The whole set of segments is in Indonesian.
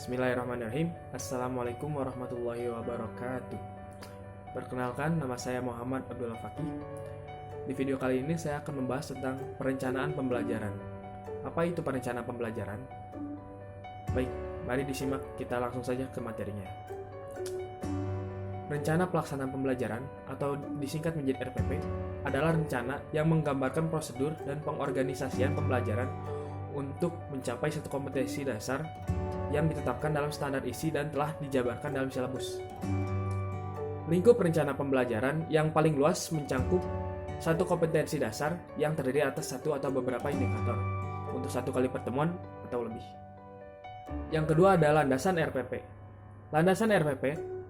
Bismillahirrahmanirrahim. Assalamualaikum warahmatullahi wabarakatuh. Perkenalkan, nama saya Muhammad Abdullah Fakih. Di video kali ini saya akan membahas tentang perencanaan pembelajaran. Apa itu perencanaan pembelajaran? Baik, mari disimak, kita langsung saja ke materinya. Rencana pelaksanaan pembelajaran atau disingkat menjadi RPP adalah rencana yang menggambarkan prosedur dan pengorganisasian pembelajaran untuk mencapai satu kompetensi dasar yang ditetapkan dalam standar isi dan telah dijabarkan dalam silabus. Lingkup rencana pembelajaran yang paling luas mencangkup satu kompetensi dasar yang terdiri atas satu atau beberapa indikator untuk satu kali pertemuan atau lebih. Yang kedua adalah landasan RPP. Landasan RPP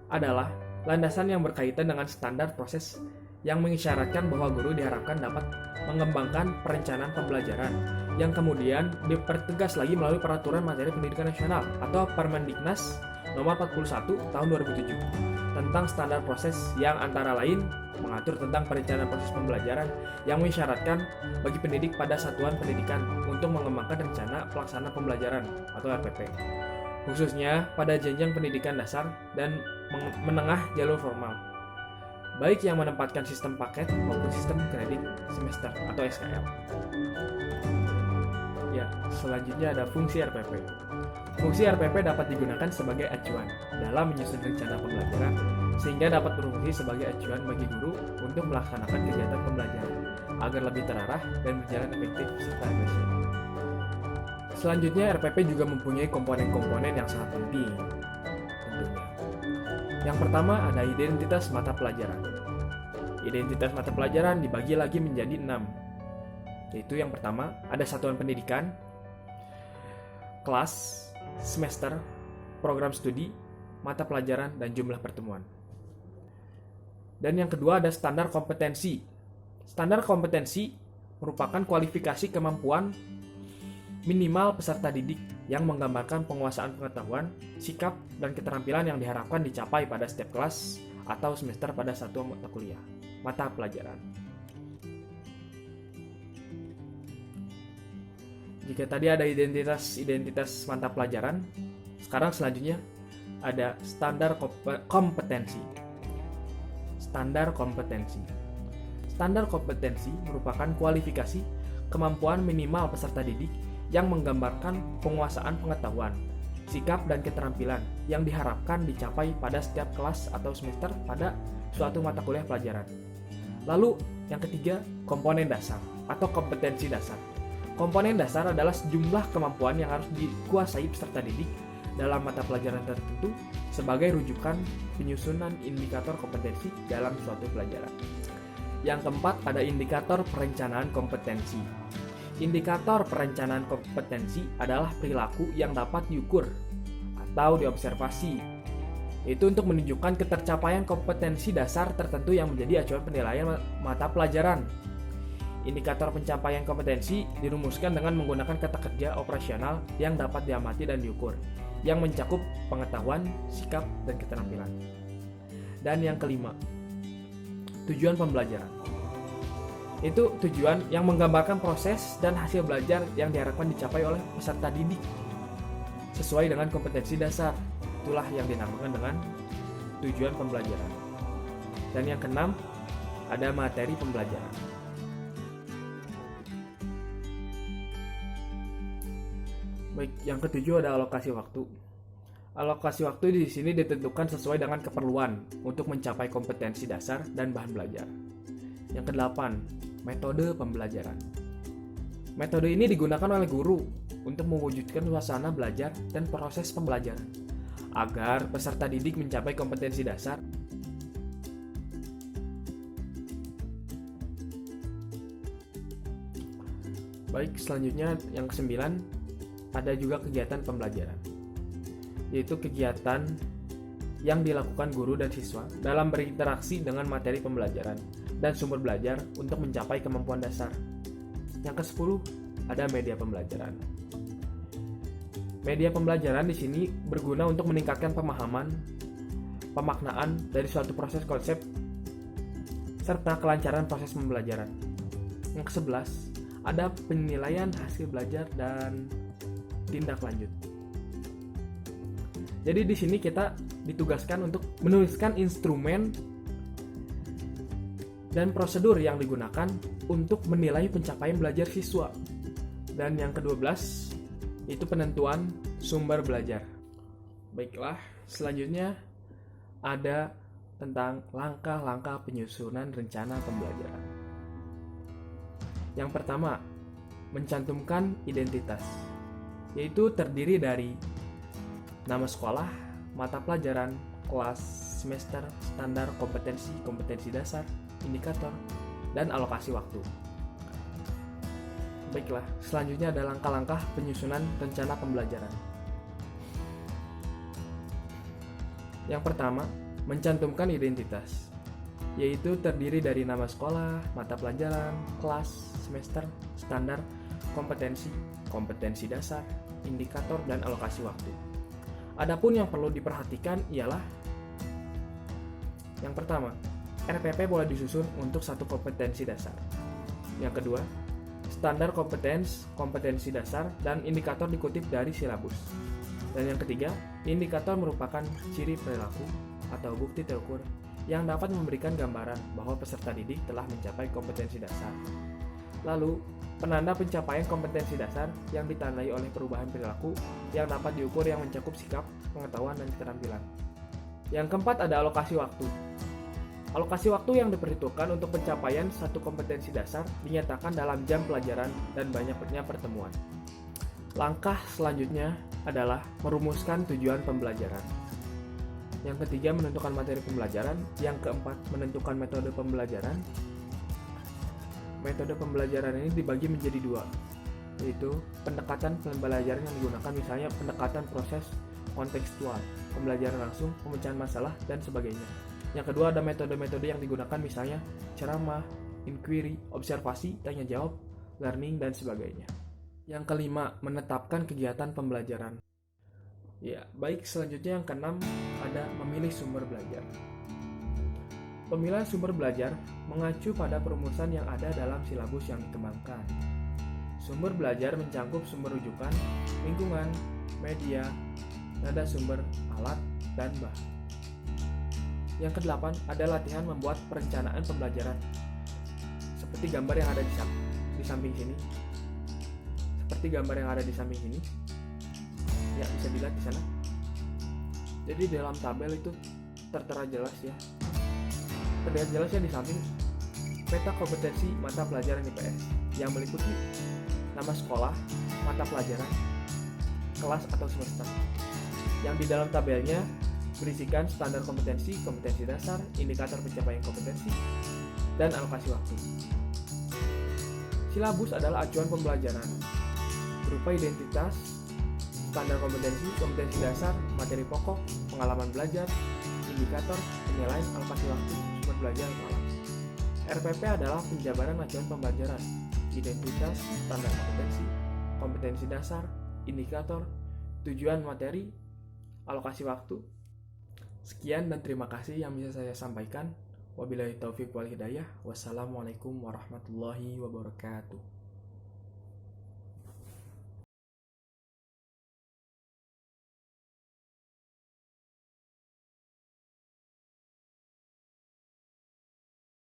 adalah landasan yang berkaitan dengan standar proses yang mengisyaratkan bahwa guru diharapkan dapat mengembangkan perencanaan pembelajaran yang kemudian dipertegas lagi melalui Peraturan Materi Pendidikan Nasional atau Permendiknas Nomor 41 Tahun 2007 tentang standar proses yang antara lain mengatur tentang perencanaan proses pembelajaran yang mengisyaratkan bagi pendidik pada satuan pendidikan untuk mengembangkan rencana pelaksanaan pembelajaran atau RPP, khususnya pada jenjang pendidikan dasar dan menengah jalur formal, baik yang menempatkan sistem paket maupun sistem kredit semester atau SKL. Ya, selanjutnya ada fungsi RPP. Fungsi RPP dapat digunakan sebagai acuan dalam menyusun rencana pembelajaran sehingga dapat berfungsi sebagai acuan bagi guru untuk melaksanakan kegiatan pembelajaran agar lebih terarah dan berjalan efektif serta efisien. Selanjutnya, RPP juga mempunyai komponen-komponen yang sangat penting tentunya. Yang pertama ada identitas mata pelajaran. Identitas mata pelajaran dibagi lagi menjadi 6. Yaitu yang pertama ada satuan pendidikan, kelas, semester, program studi, mata pelajaran, dan jumlah pertemuan. Dan yang kedua ada standar kompetensi. Standar kompetensi merupakan kualifikasi kemampuan minimal peserta didik yang menggambarkan penguasaan pengetahuan, sikap, dan keterampilan yang diharapkan dicapai pada setiap kelas atau semester pada satu mata kuliah, mata pelajaran. Jika tadi ada identitas mata pelajaran, sekarang selanjutnya ada standar kompetensi. Standar kompetensi. Standar kompetensi merupakan kualifikasi kemampuan minimal peserta didik yang menggambarkan penguasaan pengetahuan, sikap, dan keterampilan yang diharapkan dicapai pada setiap kelas atau semester pada suatu mata kuliah pelajaran. Lalu, yang ketiga, komponen dasar atau kompetensi dasar. Komponen dasar adalah sejumlah kemampuan yang harus dikuasai peserta didik dalam mata pelajaran tertentu sebagai rujukan penyusunan indikator kompetensi dalam suatu pelajaran. Yang keempat, ada indikator perencanaan kompetensi. Indikator perencanaan kompetensi adalah perilaku yang dapat diukur atau diobservasi. Itu untuk menunjukkan ketercapaian kompetensi dasar tertentu yang menjadi acuan penilaian mata pelajaran. Indikator pencapaian kompetensi dirumuskan dengan menggunakan kata kerja operasional yang dapat diamati dan diukur, yang mencakup pengetahuan, sikap, dan keterampilan. Dan yang kelima, tujuan pembelajaran. Itu tujuan yang menggambarkan proses dan hasil belajar yang diharapkan dicapai oleh peserta didik sesuai dengan kompetensi dasar. Itulah yang dinamakan dengan tujuan pembelajaran. Dan yang keenam, ada materi pembelajaran. Baik, yang ketujuh ada alokasi waktu. Alokasi waktu di sini ditentukan sesuai dengan keperluan untuk mencapai kompetensi dasar dan bahan belajar. Yang kedelapan, metode pembelajaran. Metode ini digunakan oleh guru untuk mewujudkan suasana belajar dan proses pembelajaran agar peserta didik mencapai kompetensi dasar. Baik, selanjutnya yang kesembilan, ada juga kegiatan pembelajaran, yaitu kegiatan yang dilakukan guru dan siswa dalam berinteraksi dengan materi pembelajaran dan sumber belajar untuk mencapai kemampuan dasar. Yang ke-10 ada media pembelajaran. Media pembelajaran di sini berguna untuk meningkatkan pemahaman, pemaknaan dari suatu proses konsep serta kelancaran proses pembelajaran. Yang ke-11 ada penilaian hasil belajar dan tindak lanjut. Jadi di sini kita ditugaskan untuk menuliskan instrumen dan prosedur yang digunakan untuk menilai pencapaian belajar siswa. Dan yang ke-12 itu penentuan sumber belajar. Baiklah, selanjutnya ada tentang langkah-langkah penyusunan rencana pembelajaran. Yang pertama, mencantumkan identitas, yaitu terdiri dari nama sekolah, mata pelajaran, kelas, semester, standar, kompetensi dasar, indikator, dan alokasi waktu. Baiklah, selanjutnya ada langkah-langkah penyusunan rencana pembelajaran. Yang pertama, mencantumkan identitas, yaitu terdiri dari nama sekolah, mata pelajaran, kelas, semester, standar, kompetensi dasar, indikator, dan alokasi waktu. Adapun yang perlu diperhatikan ialah yang pertama, RPP boleh disusun untuk satu kompetensi dasar. Yang kedua, standar kompetensi dasar dan indikator dikutip dari silabus. Dan yang ketiga, indikator merupakan ciri perilaku atau bukti terukur yang dapat memberikan gambaran bahwa peserta didik telah mencapai kompetensi dasar. Lalu, penanda pencapaian kompetensi dasar yang ditandai oleh perubahan perilaku yang dapat diukur yang mencakup sikap, pengetahuan, dan keterampilan. Yang keempat ada alokasi waktu. Alokasi waktu yang diperhitungkan untuk pencapaian satu kompetensi dasar dinyatakan dalam jam pelajaran dan banyaknya pertemuan. Langkah selanjutnya adalah merumuskan tujuan pembelajaran. Yang ketiga, menentukan materi pembelajaran. Yang keempat, menentukan metode pembelajaran. Metode pembelajaran ini dibagi menjadi dua, yaitu pendekatan pembelajaran yang digunakan, misalnya pendekatan proses kontekstual, pembelajaran langsung, pemecahan masalah, dan sebagainya. Yang kedua ada metode-metode yang digunakan, misalnya ceramah, inquiry, observasi, tanya jawab, learning, dan sebagainya. Yang kelima, menetapkan kegiatan pembelajaran. Ya, baik, selanjutnya yang keenam ada memilih sumber belajar. Pemilihan sumber belajar mengacu pada perumusan yang ada dalam silabus yang dikembangkan. Sumber belajar mencakup sumber rujukan, lingkungan, media, nada sumber, alat, dan bahan. Yang kedelapan ada latihan membuat perencanaan pembelajaran. Seperti gambar yang ada di samping sini. Ya, bisa dilihat di sana. Jadi dalam tabel itu tertera jelas ya. Terlihat jelasnya di samping peta kompetensi mata pelajaran IPS yang meliputi nama sekolah, mata pelajaran, kelas atau semester. Yang di dalam tabelnya berisikan standar kompetensi dasar, indikator pencapaian kompetensi, dan alokasi waktu. Silabus adalah acuan pembelajaran berupa identitas, standar kompetensi dasar, materi pokok, pengalaman belajar, indikator, penilaian, alokasi waktu, sumber belajar, dan alat. RPP adalah penjabaran acuan pembelajaran, identitas, standar kompetensi dasar, indikator, tujuan materi, alokasi waktu. Sekian dan terima kasih yang bisa saya sampaikan. Wabillahi taufiq wal hidayah. Wassalamualaikum warahmatullahi wabarakatuh.